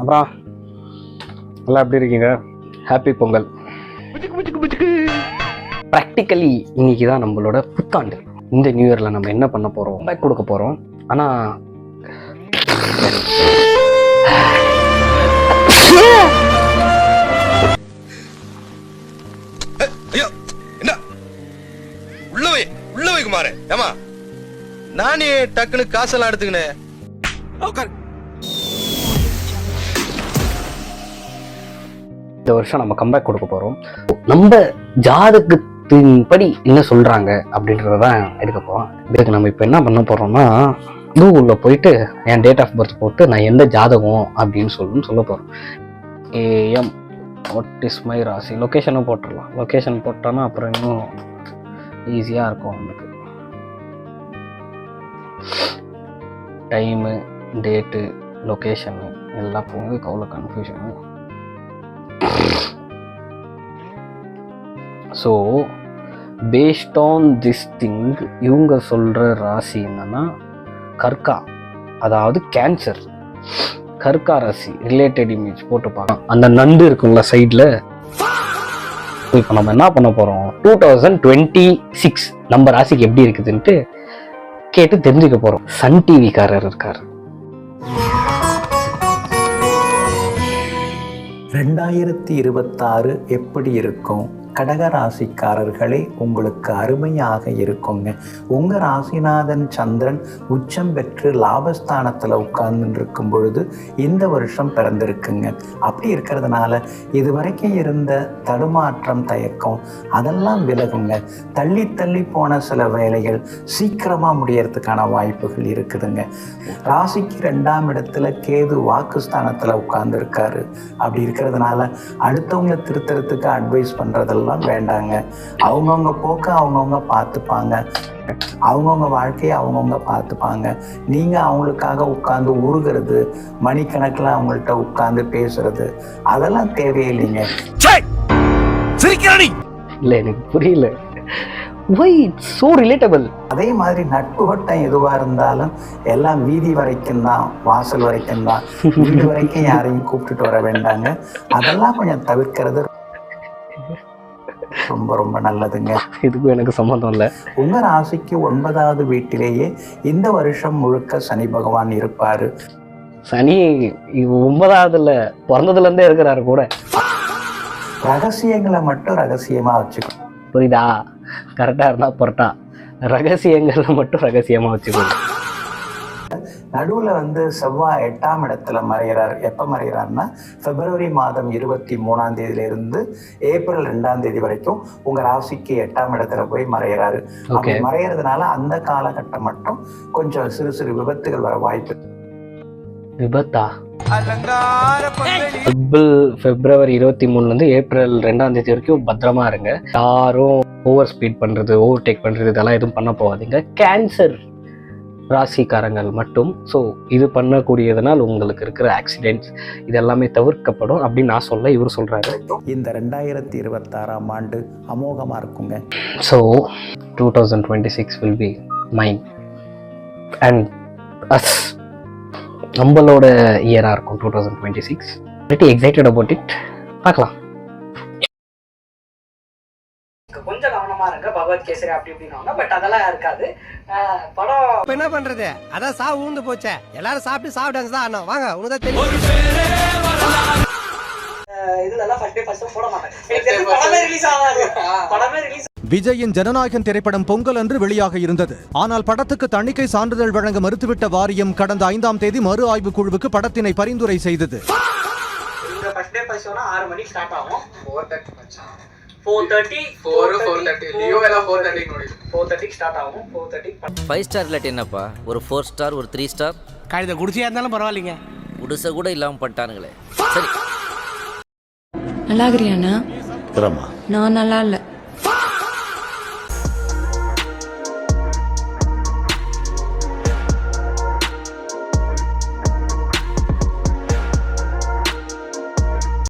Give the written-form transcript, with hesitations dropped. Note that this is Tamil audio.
அப்புறம் எல்லாம் எப்படி இருக்கீங்க? ஹாப்பி பொங்கல். ப்ராக்டிக்கலி இன்னைக்கு தான் நம்மளோட புத்தாண்டு. இந்த நியூ இயரில் நம்ம என்ன பண்ண போகிறோம், பேக் கொடுக்க போகிறோம். ஆனால் உள்ளவை குமாரே, ஏமா நானே டக்குனு காசெல்லாம் எடுத்துக்கினேன். இந்த வருஷம் நம்ம கம்பேக் கொடுக்க போகிறோம். நம்ம ஜாதகத்தின்படி என்ன சொல்கிறாங்க அப்படின்றதான் எடுக்க போகிறோம். இதுக்கு நம்ம இப்போ என்ன பண்ண போகிறோம்னா, கூகுளில் போயிட்டு என் டேட் ஆஃப் பர்த் போட்டு நான் எந்த ஜாதகம் அப்படின்னு சொல்ல போகிறோம். ஏஎம் வாட் இஸ் மை ராசி, லொக்கேஷனும் போட்டுடலாம். லொக்கேஷன் போட்டோன்னா அப்புறம் இன்னும் ஈஸியாக இருக்கும் உங்களுக்கு. டைமு, டேட்டு, லொக்கேஷனு எல்லாம் போகுது. அவ்வளோ confusion. So based on this thing இவங்க சொல்கிற ராசி என்னன்னா கர்க்கா, அதாவது கேன்சர். கர்க்கா ராசி ரிலேட்டட் இமேஜ் போட்டுப்பாங்க. அந்த நண்டு இருக்குங்களா சைடில். இப்போ நம்ம என்ன பண்ண போகிறோம், 2026 நம்ம ராசிக்கு எப்படி இருக்குதுன்ட்டு கேட்டு தெரிஞ்சுக்க போகிறோம். சன் டிவிக்காரர் இருக்கார். 2026 எப்படி இருக்கும்? கடகராசிக்காரர்களே, உங்களுக்கு அருமையாக இருக்குங்க. உங்கள் ராசிநாதன் சந்திரன் உச்சம் பெற்று லாபஸ்தானத்தில் உட்கார்ந்து இருக்கும் பொழுது இந்த வருஷம் பிறந்திருக்குங்க. அப்படி இருக்கிறதுனால இது வரைக்கும் இருந்த தடுமாற்றம், தயக்கம் அதெல்லாம் விலகுங்க. தள்ளி தள்ளி போன சில வேலைகள் சீக்கிரமாக முடியறதுக்கான வாய்ப்புகள் இருக்குதுங்க. ராசிக்கு 2ஆம் இடத்துல கேது வாக்குஸ்தானத்தில் உட்கார்ந்துருக்காரு. அப்படி இருக்கிறதுனால அடுத்தவங்களை திருத்தறதுக்கு அட்வைஸ் பண்ணுறதெல்லாம் வேண்டாங்க. அவங்கவுங்க போக்க அவங்கவுங்க பார்த்துப்பாங்க. அவங்கவுங்க வாழ்க்கையை அவங்கவுங்க பார்த்துப்பாங்க. நீங்கள் அவங்களுக்காக உட்கார்ந்து உருகிறது, மணிக்கணக்கில் அவங்கள்ட்ட உட்கார்ந்து பேசுறது அதெல்லாம் தேவையில்லைங்க. இல்லை, எனக்கு புரியல. Why it's so relatable? அதே மாதிரி நட்பு வட்டம் எதுவாக இருந்தாலும் எல்லாம் வீதி வரைக்கும் தான், வாசல் வரைக்கும் தான். வீடு வரைக்கும் யாரையும் கூப்பிட்டுட்டு வர வேண்டாங்க. அதெல்லாம் கொஞ்சம் தவிர்க்கிறது ரொம்ப ரொம்ப நல்லதுங்க. இதுக்கும் எனக்கு சம்மந்தம் இல்லை. உங்க ராசிக்கு 9வது வீட்டிலேயே இந்த வருஷம் முழுக்க சனி பகவான் இருப்பாரு. சனி 9வதுல பிறந்ததுலேருந்தே இருக்கிறாரு கூட. ரகசியங்களை மட்டும் ரகசியமா வச்சுக்கணும். புரியுதா? கரெக்டாக இருந்தால் பொருட்டா, ரகசியங்களை மட்டும் ரகசியமாக வச்சுக்கணும். நடுவில் செவ்வாய் 8ஆம் இடத்துல மறைகிறார். எப்போ மறைகிறார்னா பிப்ரவரி மாதம் 23ஆம் தேதியிலிருந்து ஏப்ரல் 2ஆம் தேதி வரைக்கும் உங்கள் ராசிக்கு 8ஆம் இடத்துல போய் மறைகிறாரு. அப்படி மறைகிறதுனால அந்த காலகட்டம் மட்டும் கொஞ்சம் சிறு சிறு விபத்துகள் வர வாய்ப்பு. விபத்தா? பிப்ரவரி 23 ஏப்ரல் 2ஆம் தேதி வரைக்கும் பத்திரமா இருங்க. யாரும் ஓவர் ஸ்பீட் பண்றது, ஓவர்டேக் பண்றது இதெல்லாம் எதுவும் பண்ண போகாதீங்க. கேன்சர் ராசிக்காரங்கள் மட்டும். ஸோ இது பண்ணக்கூடியதுனால் உங்களுக்கு இருக்கிற ஆக்சிடென்ட்ஸ் இதெல்லாமே தவிர்க்கப்படும் அப்படின்னு நான் சொல்ல, இவர் சொல்றாரு. இந்த 2026ஆம் ஆண்டு அமோகமா இருக்குங்க. So 2026 will be mine and us. நம்மளோட இயரா இருக்கும் 2026. pretty excited about it. பார்க்கலாம். கொஞ்சம் கவனமா இருங்க. பகவத் கேசரி அப்படி இப்படின்னா பட் அதெல்லாம் இருக்காது. படம் என்ன பண்றது, அதான் சாவு ஊந்து போச்சே. எல்லாரும் சாப்பிட்டாங்க தான். வாங்க, உனதான் தெரியும். இதுல எல்லாம் ஃபர்ஸ்ட் போட மாட்டேன். படமே ரிலீஸ் ஆகாது. விஜயின் ஜனநாயகன் திரைப்படம் பொங்கல் அன்று வெளியாக இருந்தது. ஆனால் படத்துக்கு தணிக்கை சான்றிதழ் வழங்க மறுத்துவிட்ட வாரியம் கடந்த 5ஆம் தேதி மறு ஆய்வு குழுவுக்கு படத்தினை பரிந்துரை செய்தது. 6 மணிக்கு ஸ்டார்ட் ஆகும். 4:30 ஸ்டார்ட் ஆகும். 4:30 5 ஸ்டார் இல்லாட்டி என்னப்பா, ஒரு 4 ஸ்டார், ஒரு 3 ஸ்டார் கழுத குடிசையா இருந்தாலும் பரவாயில்லைங்க. குடிசை கூட இல்லாம பண்ணிட்டானுங்களே. சரி, நல்லா இருக்கிறியாண்ணா? நான் நல்லா இல்லை.